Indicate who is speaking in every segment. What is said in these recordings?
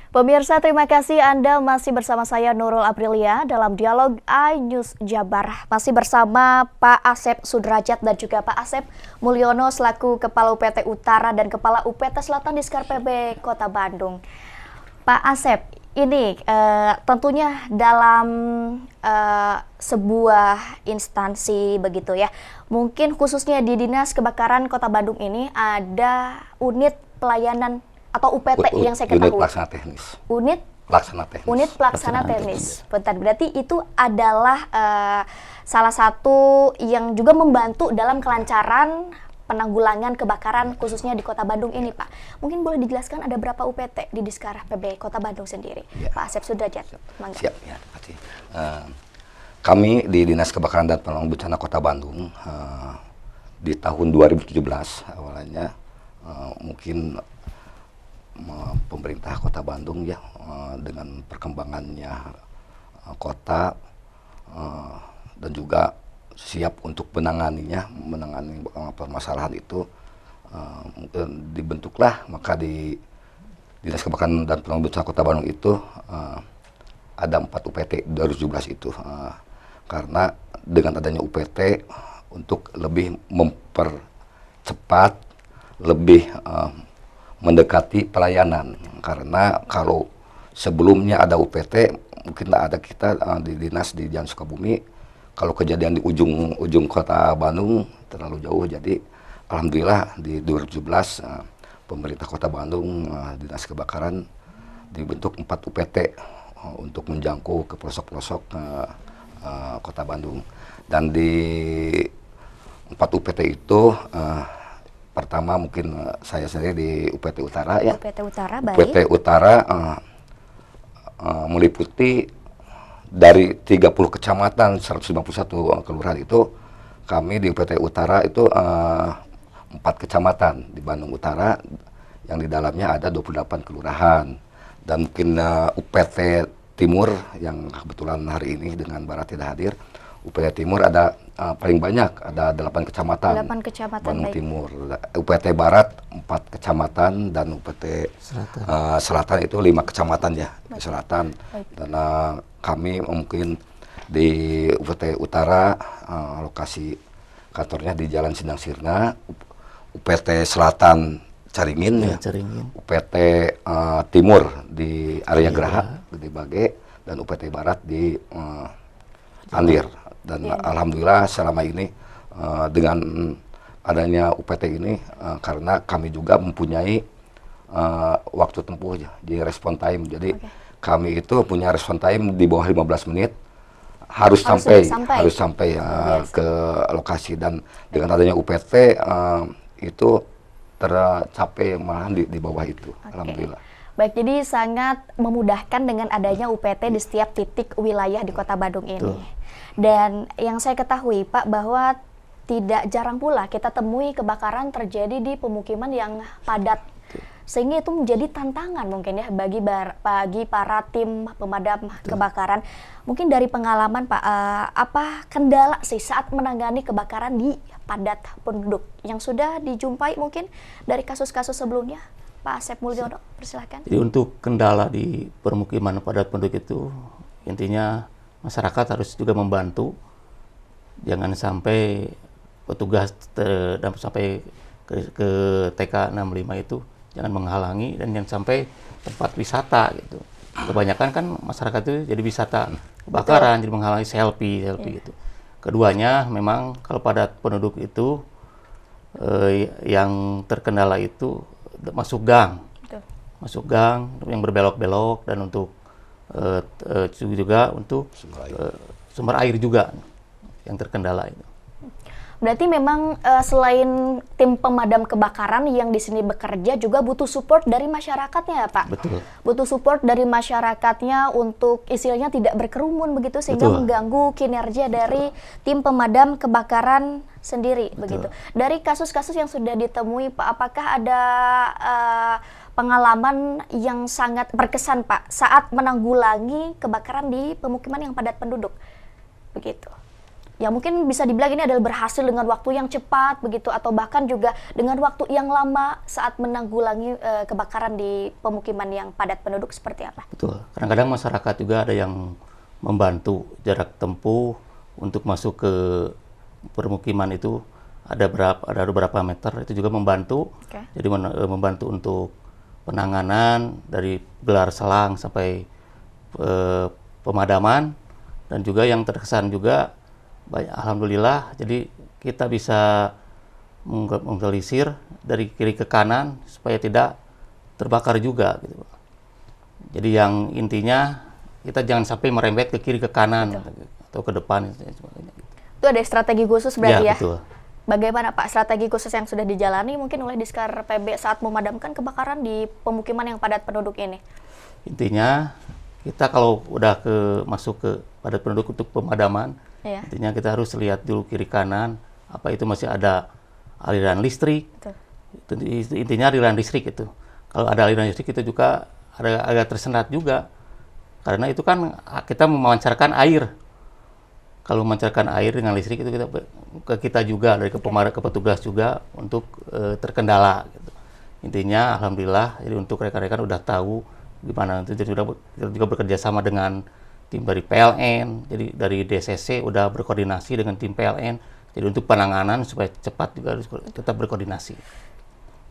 Speaker 1: Pemirsa, terima kasih Anda masih bersama saya Nurul Aprilia dalam dialog iNews Jabar. Masih bersama Pak Asep Sudrajat dan juga Pak Asep Mulyono selaku Kepala UPT Utara dan Kepala UPT Selatan Diskar PB Kota Bandung. Pak Asep, ini tentunya dalam sebuah instansi begitu ya. Mungkin khususnya di Dinas Kebakaran Kota Bandung ini ada unit pelayanan atau UPT yang saya ketahui.
Speaker 2: Unit pelaksana teknis.
Speaker 1: Unit pelaksana teknis. Bentar, berarti itu adalah salah satu yang juga membantu dalam kelancaran penanggulangan kebakaran khususnya di Kota Bandung ini, Pak. Mungkin boleh dijelaskan ada berapa UPT di Diskar PB Kota Bandung sendiri, ya. Pak Asep Sudrajat.
Speaker 2: Siap, ya. Kami di Dinas Kebakaran dan Penanggulangan Bencana Kota Bandung di tahun 2017 awalnya mungkin pemerintah Kota Bandung ya dengan perkembangannya kota dan juga siap untuk menangani permasalahan itu dibentuklah maka di Dinas Kebakaran dan Penanggulangan Bencana Kota Bandung itu ada 4 UPT 2017 itu karena dengan adanya UPT untuk lebih mempercepat lebih mendekati pelayanan, karena kalau sebelumnya ada UPT mungkin ada kita di dinas di Jalan Sukabumi, kalau kejadian di ujung kota Bandung terlalu jauh. Jadi alhamdulillah di 2017 pemerintah Kota Bandung Dinas Kebakaran dibentuk 4 UPT untuk menjangkau ke pelosok-pelosok Kota Bandung. Dan di 4 UPT itu pertama mungkin saya sendiri di UPT Utara ya.
Speaker 1: UPT Utara, baik.
Speaker 2: UPT Utara meliputi dari 30 kecamatan, 151 kelurahan itu, kami di UPT Utara itu 4 kecamatan di Bandung Utara, yang di dalamnya ada 28 kelurahan. Dan mungkin UPT Timur yang kebetulan hari ini dengan Barat tidak hadir, UPT Timur ada paling banyak, ada 8 kecamatan.
Speaker 1: 8 kecamatan,
Speaker 2: Bandung
Speaker 1: baik.
Speaker 2: Timur. UPT Barat 4 kecamatan dan UPT Selatan itu 5 kecamatan ya, di selatan.
Speaker 1: Baik.
Speaker 2: Dan kami mungkin di UPT Utara lokasi kantornya di Jalan Sindang Sirna, UPT Selatan Caringin ya, UPT Timur di area Geraha Gede Bage, dan UPT Barat di Andir. Dan alhamdulillah selama ini dengan adanya UPT ini karena kami juga mempunyai waktu tempuh di respon time. Jadi kami itu punya respon time di bawah 15 menit harus sampai ke lokasi. Dan dengan adanya UPT itu tercapai malahan di bawah itu. Alhamdulillah.
Speaker 1: Baik, jadi sangat memudahkan dengan adanya UPT di setiap titik wilayah di Kota Bandung ini. Dan yang saya ketahui, Pak, bahwa tidak jarang pula kita temui kebakaran terjadi di pemukiman yang padat. Sehingga itu menjadi tantangan mungkin ya bagi para tim pemadam kebakaran. Mungkin dari pengalaman, Pak, apa kendala sih saat menangani kebakaran di padat penduduk yang sudah dijumpai mungkin dari kasus-kasus sebelumnya? Pak Asep Mulyono, persilahkan.
Speaker 3: Jadi untuk kendala di permukiman padat penduduk itu, intinya masyarakat harus juga membantu. Jangan sampai petugas sampai ke TK 65 itu jangan menghalangi, dan jangan sampai tempat wisata gitu. Kebanyakan kan masyarakat itu jadi wisata kebakaran, jadi menghalangi selfie gitu. Keduanya memang kalau padat penduduk itu yang terkendala itu masuk gang yang berbelok-belok, dan untuk juga untuk sumber air juga yang terkendala itu.
Speaker 1: Berarti memang selain tim pemadam kebakaran yang di sini bekerja juga butuh support dari masyarakatnya, Pak.
Speaker 3: Betul.
Speaker 1: Butuh support dari masyarakatnya untuk istilahnya tidak berkerumun begitu sehingga mengganggu kinerja dari tim pemadam kebakaran sendiri. Begitu. Dari kasus-kasus yang sudah ditemui, Pak, apakah ada pengalaman yang sangat berkesan, Pak, saat menanggulangi kebakaran di pemukiman yang padat penduduk? Begitu. Ya mungkin bisa dibilang ini adalah berhasil dengan waktu yang cepat begitu, atau bahkan juga dengan waktu yang lama saat menanggulangi kebakaran di pemukiman yang padat penduduk seperti apa?
Speaker 3: Betul. Kadang-kadang masyarakat juga ada yang membantu jarak tempuh untuk masuk ke permukiman itu ada beberapa meter, itu juga membantu. Jadi membantu untuk penanganan dari gelar selang sampai pemadaman, dan juga yang terkesan juga alhamdulillah, jadi kita bisa menggelisir dari kiri ke kanan supaya tidak terbakar juga gitu. Jadi yang intinya kita jangan sampai merembet ke kiri ke kanan atau ke depan.
Speaker 1: Itu ada strategi khusus berarti ya?
Speaker 3: Betul.
Speaker 1: Bagaimana Pak strategi khusus yang sudah dijalani mungkin oleh Diskar PB saat memadamkan kebakaran di pemukiman yang padat penduduk ini?
Speaker 3: Intinya kita kalau udah masuk ke padat penduduk untuk pemadaman, intinya kita harus lihat dulu kiri kanan, apa itu masih ada aliran listrik. Betul. Intinya aliran listrik itu. Kalau ada aliran listrik itu juga agak tersendat juga. Karena itu kan kita memancarkan air. Kalau memancarkan air dengan listrik itu kita juga dari ke petugas juga untuk terkendala gitu. Intinya alhamdulillah, jadi untuk rekan-rekan udah tahu gimana itu, jadi kita juga bekerja sama dengan tim dari PLN, jadi dari DCC udah berkoordinasi dengan tim PLN, jadi untuk penanganan supaya cepat juga harus tetap berkoordinasi.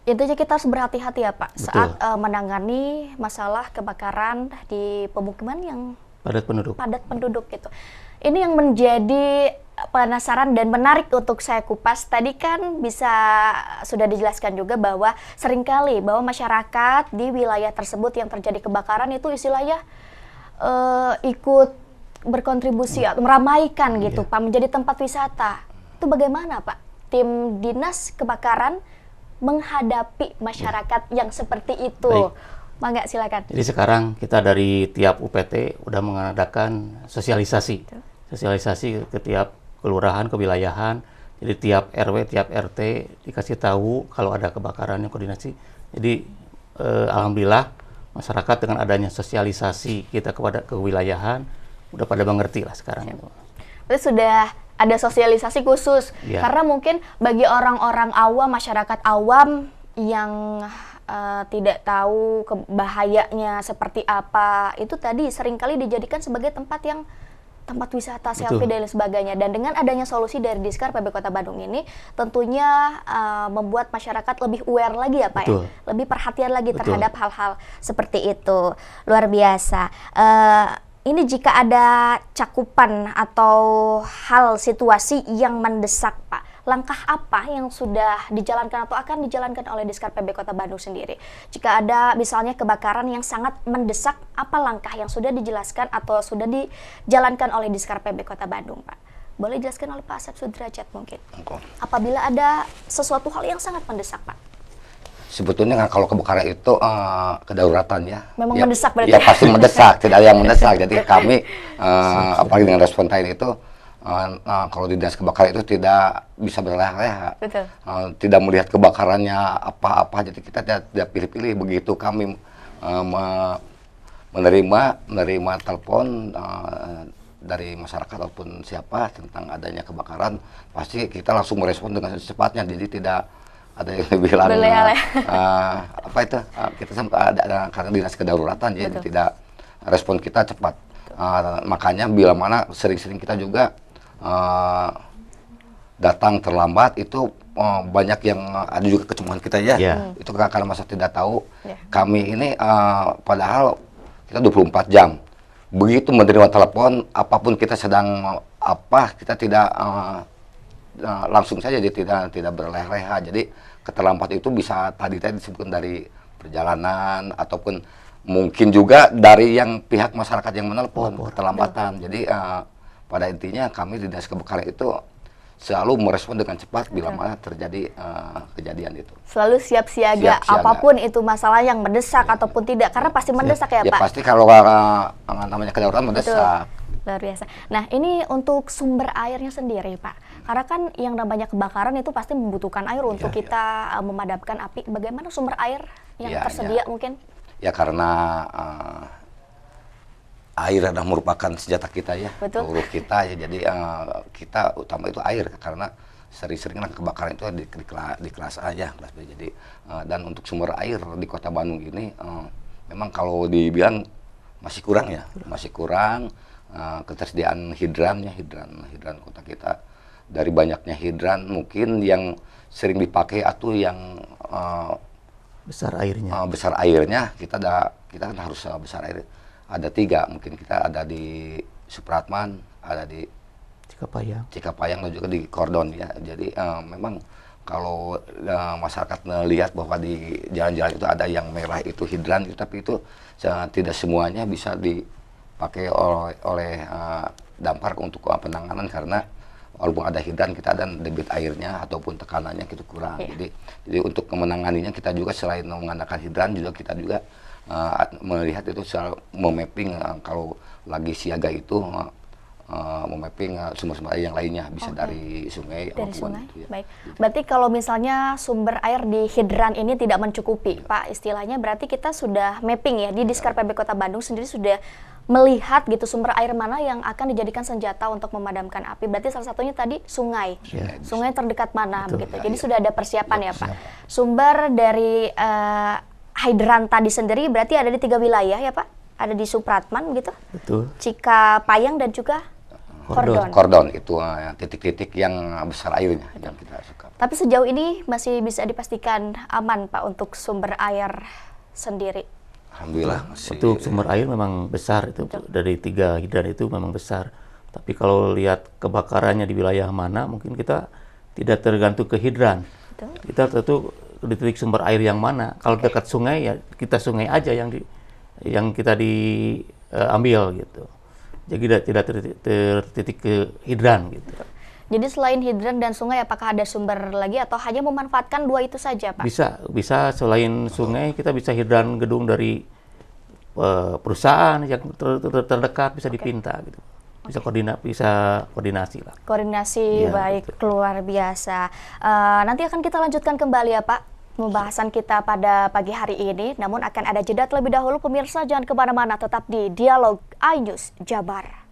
Speaker 1: Intinya kita harus berhati-hati ya Pak.
Speaker 3: Betul.
Speaker 1: Saat menangani masalah kebakaran di pemukiman yang padat penduduk gitu. Ini yang menjadi penasaran dan menarik untuk saya kupas. Tadi kan sudah dijelaskan juga bahwa seringkali bahwa masyarakat di wilayah tersebut yang terjadi kebakaran itu istilahnya ikut berkontribusi atau meramaikan gitu Pak, menjadi tempat wisata. Itu bagaimana Pak tim dinas kebakaran menghadapi masyarakat yang seperti itu?
Speaker 3: Baik.
Speaker 1: Mangga silakan.
Speaker 3: Jadi sekarang kita dari tiap UPT udah mengadakan sosialisasi ke tiap kelurahan, kewilayahan. Jadi tiap RW, tiap RT dikasih tahu kalau ada kebakaran yang koordinasi. Jadi alhamdulillah masyarakat dengan adanya sosialisasi kita kepada kewilayahan udah pada mengerti lah sekarang.
Speaker 1: Berarti sudah ada sosialisasi khusus karena mungkin bagi orang-orang awam, masyarakat awam yang tidak tahu bahayanya seperti apa, itu tadi seringkali dijadikan sebagai tempat wisata, selfie dan lain sebagainya. Dan dengan adanya solusi dari Diskar PB Kota Bandung ini tentunya membuat masyarakat lebih aware lagi ya Pak ya? Lebih perhatian lagi terhadap hal-hal seperti itu. Luar biasa. Ini jika ada cakupan atau hal situasi yang mendesak Pak, langkah apa yang sudah dijalankan atau akan dijalankan oleh Diskar PB Kota Bandung sendiri? Jika ada misalnya kebakaran yang sangat mendesak, apa langkah yang sudah dijelaskan atau sudah dijalankan oleh Diskar PB Kota Bandung, Pak? Boleh dijelaskan oleh Pak Asep Sudrajat mungkin? Apabila ada sesuatu hal yang sangat mendesak, Pak.
Speaker 2: Sebetulnya kalau kebakaran itu kedaruratan ya.
Speaker 1: Memang mendesak berarti?
Speaker 2: Ya pasti mendesak, tidak ada yang mendesak. Jadi kami, apalagi dengan respon time itu, kalau di dinas kebakaran itu tidak bisa berleha-leha, tidak melihat kebakarannya apa-apa, jadi kita tidak pilih-pilih. Begitu kami menerima telepon dari masyarakat ataupun siapa tentang adanya kebakaran, pasti kita langsung merespon dengan secepatnya. Jadi tidak ada yang bilang apa itu kita ada karena dinas kedaruratan, jadi tidak respon kita cepat. Makanya bila mana sering-sering kita juga datang terlambat itu banyak yang ada juga kecemasan kita ya. Itu karena masa tidak tahu. Kami ini padahal kita 24 jam. Begitu menerima telepon, apapun kita sedang kita tidak langsung saja, jadi tidak berleha-leha. Jadi keterlambat itu bisa tadi disebutkan dari perjalanan ataupun mungkin juga dari yang pihak masyarakat yang menelpon keterlambatan. Jadi pada intinya kami di dinas kebakaran itu selalu merespon dengan cepat bila mana terjadi kejadian itu.
Speaker 1: Selalu siap siaga apapun itu masalah yang mendesak ataupun tidak, karena pasti mendesak ya Pak?
Speaker 2: Ya pasti kalau namanya kedaruratan mendesak.
Speaker 1: Luar biasa. Nah ini untuk sumber airnya sendiri Pak, karena kan yang namanya kebakaran itu pasti membutuhkan air untuk kita memadamkan api. Bagaimana sumber air yang tersedia mungkin?
Speaker 2: Ya karena air adalah merupakan senjata kita ya,
Speaker 1: Betul.
Speaker 2: peluru kita ya. Jadi kita utama itu air, karena sering-sering kebakaran itu di kelas A ya, kelas B. Jadi dan untuk sumber air di Kota Bandung ini memang kalau dibilang masih kurang ya, masih kurang ketersediaan hidran kota kita. Dari banyaknya hidran mungkin yang sering dipakai atau yang
Speaker 3: Besar airnya.
Speaker 2: besar airnya kita kan harus besar air. Ada 3, mungkin kita ada di Supratman, ada di Cikapayang dan juga di Kordon ya. Jadi memang kalau masyarakat melihat bahwa di jalan-jalan itu ada yang merah itu hidran, tapi itu tidak semuanya bisa dipakai oleh damkar untuk penanganan, karena walaupun ada hidran kita ada debit airnya ataupun tekanannya itu kurang. Jadi untuk menanganinya kita juga selain mengandalkan hidran juga kita juga melihat itu secara memapping kalau lagi siaga itu memapping sumber-sumber air yang lainnya bisa dari sungai.
Speaker 1: Gitu ya. Baik. Berarti kalau misalnya sumber air di hidran ini tidak mencukupi, Pak, istilahnya berarti kita sudah mapping ya di Diskar PB Kota Bandung sendiri sudah melihat gitu sumber air mana yang akan dijadikan senjata untuk memadamkan api. Berarti salah satunya tadi sungai. Sungai terdekat mana begitu. Jadi sudah ada persiapan ya, Pak. Sumber dari hidran tadi sendiri berarti ada di 3 wilayah ya, Pak? Ada di Supratman gitu.
Speaker 3: Betul.
Speaker 1: Cikapayang dan juga Kordon.
Speaker 2: Kordon itu titik-titik yang besar airnya yang kita suka.
Speaker 1: Tapi sejauh ini masih bisa dipastikan aman, Pak, untuk sumber air sendiri.
Speaker 2: Alhamdulillah masih.
Speaker 3: Untuk sumber air memang besar itu. Dari 3 hidran itu memang besar. Tapi kalau lihat kebakarannya di wilayah mana, mungkin kita tidak tergantung ke hidran.
Speaker 1: Betul.
Speaker 3: Kita tentu di titik sumber air yang mana. Kalau dekat sungai ya kita sungai aja yang kita diambil gitu. Jadi tidak tertitik ke hidran gitu.
Speaker 1: Jadi selain hidran dan sungai, apakah ada sumber lagi atau hanya memanfaatkan 2 itu saja, Pak?
Speaker 3: Bisa selain sungai kita bisa hidran gedung dari perusahaan yang terdekat bisa dipinta gitu. Bisa koordinasi lah.
Speaker 1: Koordinasi
Speaker 3: Ya,
Speaker 1: baik,
Speaker 3: betul.
Speaker 1: luar biasa. Nanti akan kita lanjutkan kembali ya, Pak, pembahasan kita pada pagi hari ini. Namun akan ada jeda terlebih dahulu, pemirsa jangan kemana-mana, tetap di Dialog iNews Jabar.